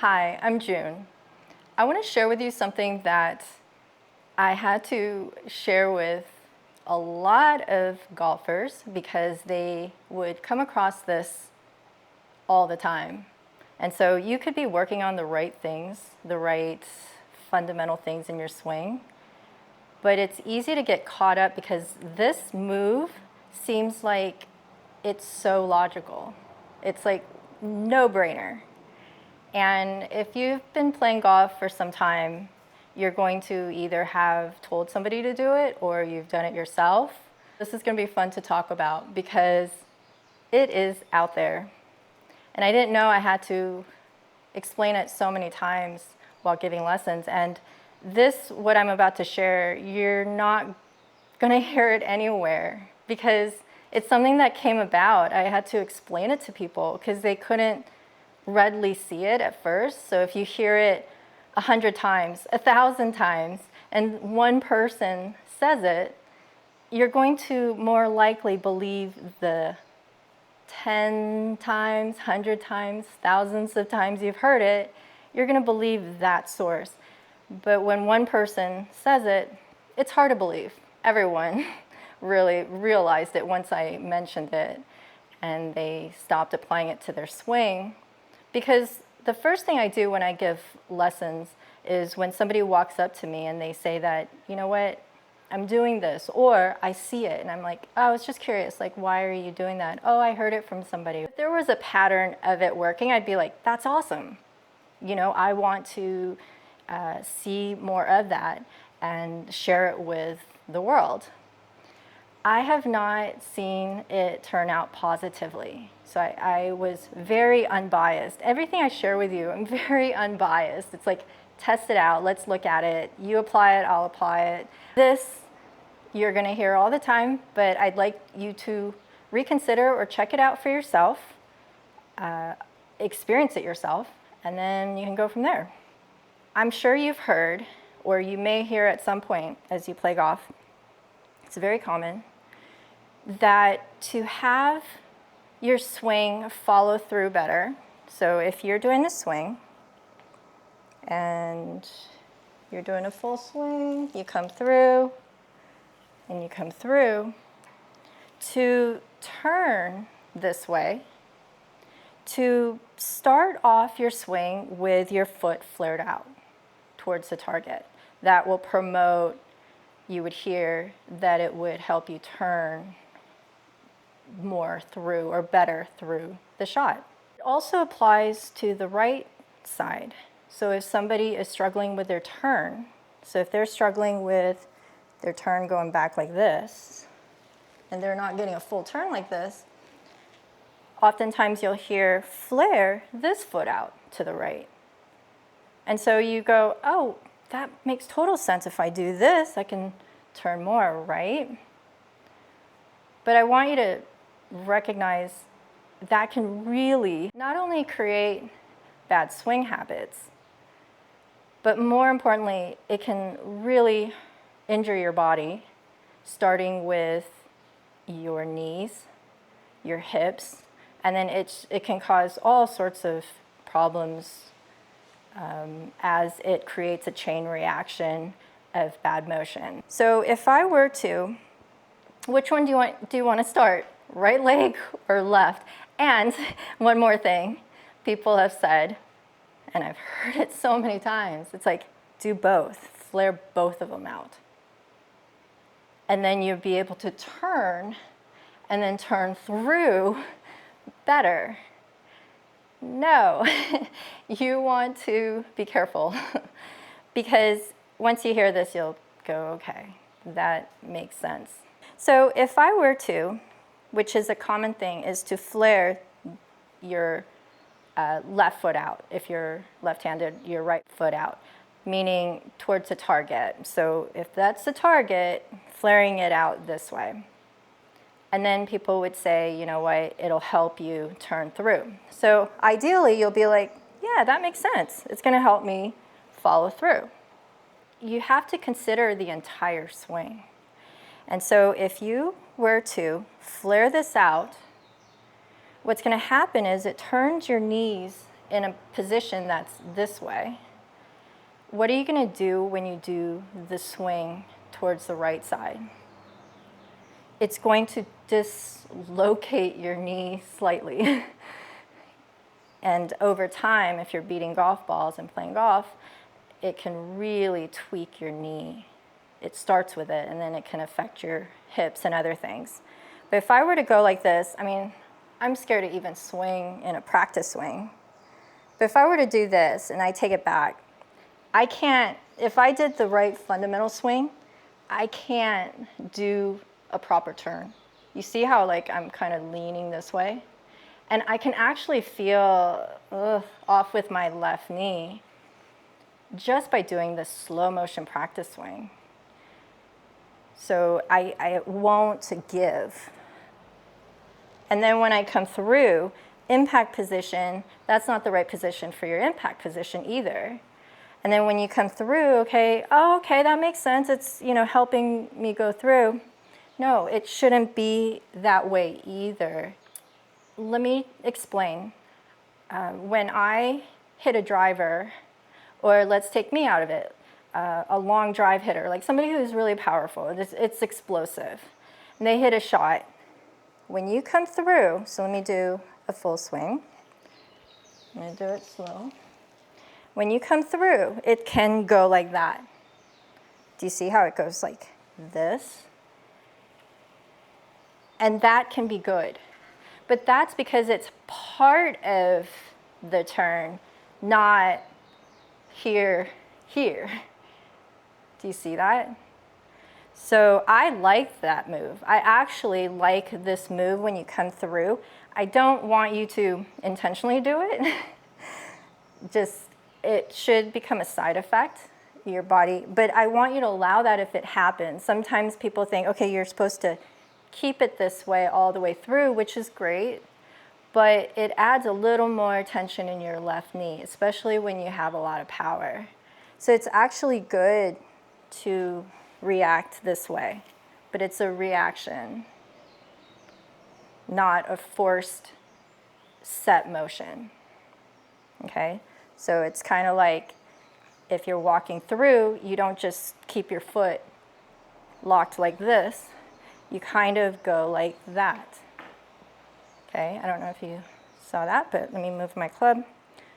Hi, I'm June. I want to share with you something that I had to share with a lot of golfers because they would come across this all the time. And so you could be working on the right things, the right fundamental things in your swing, but it's easy to get caught up because this move seems like it's so logical. It's like no-brainer. And if you've been playing golf for some time, you're going to either have told somebody to do it or you've done it yourself. This is going to be fun to talk about because it is out there. And I didn't know I had to explain it so many times while giving lessons. And this, what I'm about to share, you're not going to hear it anywhere because it's something that came about. I had to explain it to people because they couldn't readily see it at first. So if you hear it 100 times, 1,000 times, and one person says it, you're going to more likely believe the 10 times, 100 times, thousands of times you've heard it, you're going to believe that source. But when one person says it, it's hard to believe. Everyone really realized it once I mentioned it, and they stopped applying it to their swing. Because the first thing I do when I give lessons is when somebody walks up to me and they say that, you know what, I'm doing this, or I see it and I'm like, oh, I was just curious, like, why are you doing that? Oh, I heard it from somebody. If there was a pattern of it working, I'd be like, that's awesome. You know, I want to see more of that and share it with the world. I have not seen it turn out positively. So I was very unbiased. Everything I share with you, I'm very unbiased. It's like, test it out, let's look at it. You apply it, I'll apply it. This you're gonna hear all the time, but I'd like you to reconsider or check it out for yourself, experience it yourself, and then you can go from there. I'm sure you've heard, or you may hear at some point as you play golf, it's very common, that to have your swing follow through better. So if you're doing the swing and you're doing a full swing, you come through and you come through, to turn this way, to start off your swing with your foot flared out towards the target. That will promote, you would hear that it would help you turn more through or better through the shot. It also applies to the right side. So if somebody is struggling with their turn, so if they're struggling with their turn going back like this, and they're not getting a full turn like this, oftentimes you'll hear flare this foot out to the right. And so you go, oh, that makes total sense. If I do this, I can turn more, right? But I want you to recognize that can really not only create bad swing habits, but more importantly, it can really injure your body, starting with your knees, your hips, and then it can cause all sorts of problems as it creates a chain reaction of bad motion. So if I were to, which one do you want to start? Right leg or left? And one more thing, people have said, and I've heard it so many times, it's like, do both, flare both of them out. And then you'll be able to turn and then turn through better. No, you want to be careful because once you hear this, you'll go, okay, that makes sense. So if I were to, which is a common thing, is to flare your left foot out. If you're left-handed, your right foot out, meaning towards the target. So if that's the target, flaring it out this way. And then people would say, you know what, it'll help you turn through. So ideally, you'll be like, yeah, that makes sense. It's going to help me follow through. You have to consider the entire swing. And so if you were to flare this out, what's going to happen is it turns your knees in a position that's this way, what are you going to do when you do the swing towards the right side? It's going to dislocate your knee slightly. And over time, if you're beating golf balls and playing golf, it can really tweak your knee. It starts with it, and then it can affect your hips and other things. But if I were to go like this, I mean, I'm scared to even swing in a practice swing. But if I were to do this and I take it back, I can't, if I did the right fundamental swing, I can't do a proper turn. You see how like I'm kind of leaning this way? And I can actually feel off with my left knee just by doing this slow motion practice swing. So I won't give. And then when I come through, impact position, that's not the right position for your impact position either. And then when you come through, okay, oh, okay, that makes sense. It's, you know, helping me go through. No, it shouldn't be that way either. Let me explain. When I hit a driver, or let's take me out of it, a long drive hitter, like somebody who's really powerful, it's explosive, and they hit a shot. When you come through, so let me do a full swing. I'm going to do it slow. When you come through, it can go like that. Do you see how it goes like this? And that can be good. But that's because it's part of the turn, not here. Do you see that? So I like that move. I actually like this move when you come through. I don't want you to intentionally do it. Just, it should become a side effect, your body. But I want you to allow that if it happens. Sometimes people think, okay, you're supposed to keep it this way all the way through, which is great. But it adds a little more tension in your left knee, especially when you have a lot of power. So it's actually good to react this way, but it's a reaction, not a forced set motion. Okay? So it's kind of like if you're walking through, you don't just keep your foot locked like this, you kind of go like that. Okay, I don't know if you saw that, but let me move my club.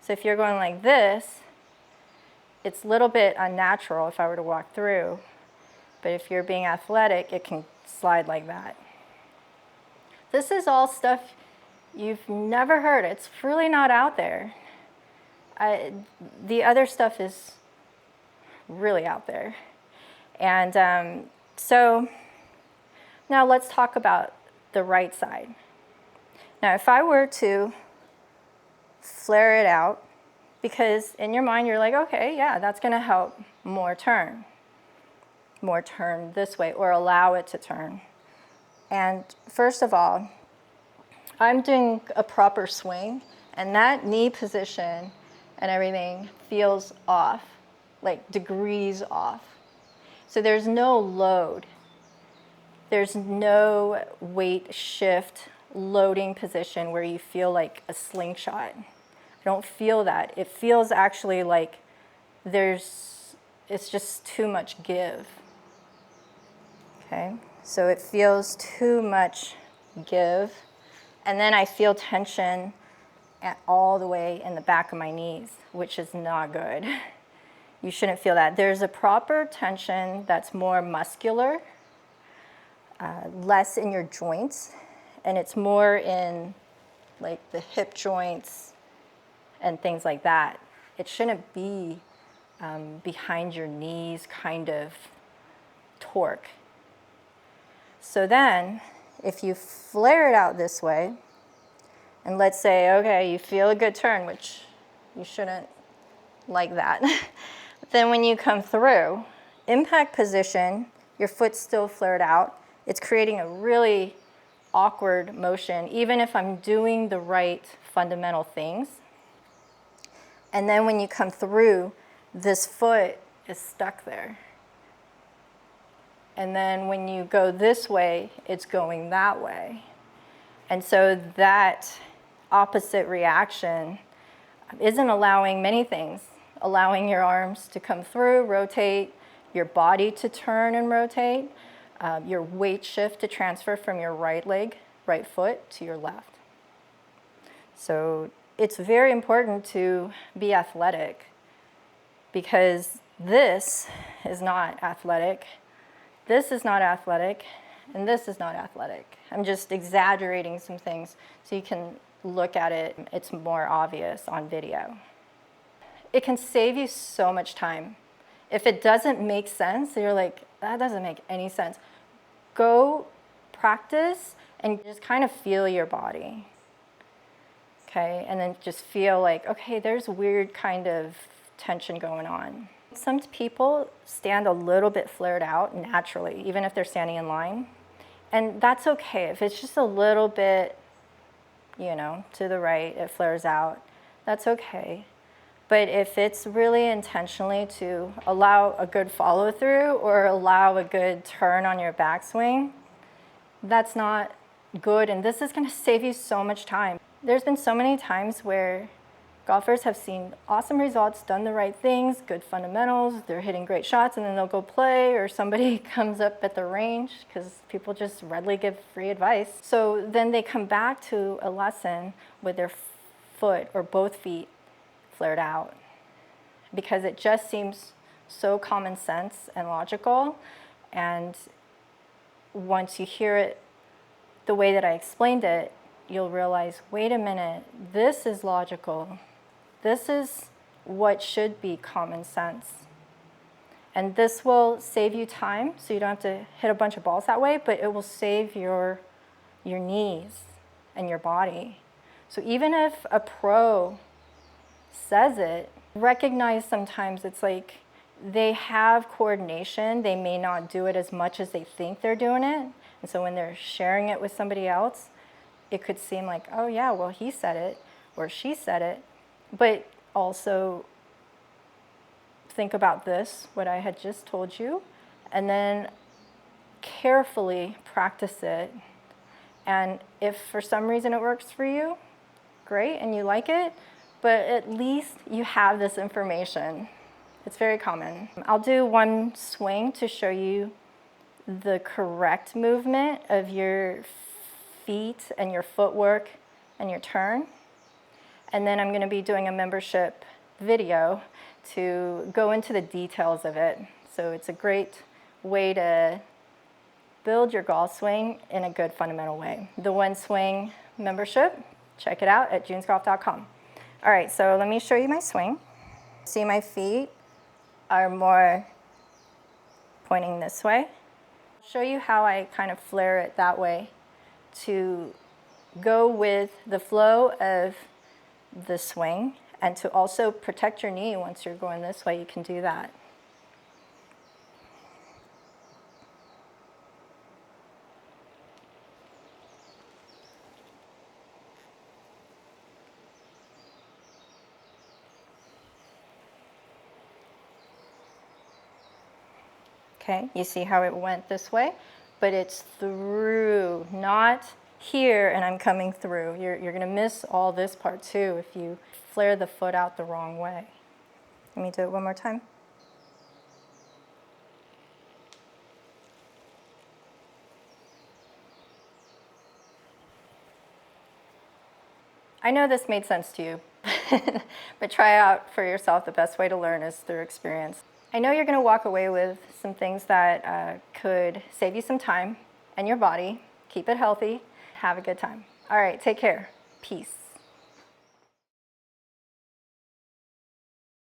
So if you're going like this, it's a little bit unnatural if I were to walk through, but if you're being athletic, it can slide like that. This is all stuff you've never heard. It's really not out there. The other stuff is really out there. And so now let's talk about the right side. Now, if I were to flare it out, because in your mind you're like, okay, yeah, that's going to help more turn this way, or allow it to turn. And first of all, I'm doing a proper swing, and that knee position and everything feels off, like degrees off. So there's no load. There's no weight shift loading position where you feel like a slingshot. I don't feel that. It feels actually like it's just too much give. Okay, so it feels too much give. And then I feel tension all the way in the back of my knees, which is not good. You shouldn't feel that. There's a proper tension that's more muscular, less in your joints, and it's more in like the hip joints and things like that. It shouldn't be behind your knees kind of torque. So then, if you flare it out this way, and let's say, okay, you feel a good turn, which you shouldn't like that. Then when you come through, impact position, your foot's still flared out. It's creating a really awkward motion, even if I'm doing the right fundamental things. And then when you come through, this foot is stuck there. And then when you go this way, it's going that way. And so that opposite reaction isn't allowing many things, allowing your arms to come through, rotate, your body to turn and rotate, your weight shift to transfer from your right leg, right foot to your left. So it's very important to be athletic, because this is not athletic, this is not athletic, and this is not athletic. I'm just exaggerating some things so you can look at it. It's more obvious on video. It can save you so much time. If it doesn't make sense, you're like, that doesn't make any sense. Go practice and just kind of feel your body. Okay, and then just feel like, okay, there's weird kind of tension going on. Some people stand a little bit flared out naturally, even if they're standing in line. And that's okay. If it's just a little bit, you know, to the right, it flares out, that's okay. But if it's really intentionally to allow a good follow through or allow a good turn on your backswing, that's not good, and this is going to save you so much time. There's been so many times where golfers have seen awesome results, done the right things, good fundamentals, they're hitting great shots, and then they'll go play, or somebody comes up at the range, because people just readily give free advice. So then they come back to a lesson with their foot or both feet flared out, because it just seems so common sense and logical. And once you hear it the way that I explained it, you'll realize, wait a minute, this is logical. This is what should be common sense. And this will save you time, so you don't have to hit a bunch of balls that way, but it will save your knees and your body. So even if a pro says it, recognize sometimes it's like they have coordination, they may not do it as much as they think they're doing it. And so when they're sharing it with somebody else, it could seem like, oh yeah, well he said it or she said it. But also think about this, what I had just told you, and then carefully practice it. And if for some reason it works for you, great, and you like it, but at least you have this information. It's very common. I'll do one swing to show you the correct movement of your feet and your footwork and your turn. And then I'm going to be doing a membership video to go into the details of it. So it's a great way to build your golf swing in a good fundamental way. The One Swing membership, check it out at junsgolf.com. All right, so let me show you my swing. See, my feet are more pointing this way. I'll show you how I kind of flare it that way to go with the flow of the swing, and to also protect your knee once you're going this way, you can do that. Okay, you see how it went this way, but it's through, not here, and I'm coming through. You're going to miss all this part too if you flare the foot out the wrong way. Let me do it one more time. I know this made sense to you, but try out for yourself. The best way to learn is through experience. I know you're going to walk away with some things that could save you some time and your body. Keep it healthy. Have a good time. All right, take care. Peace.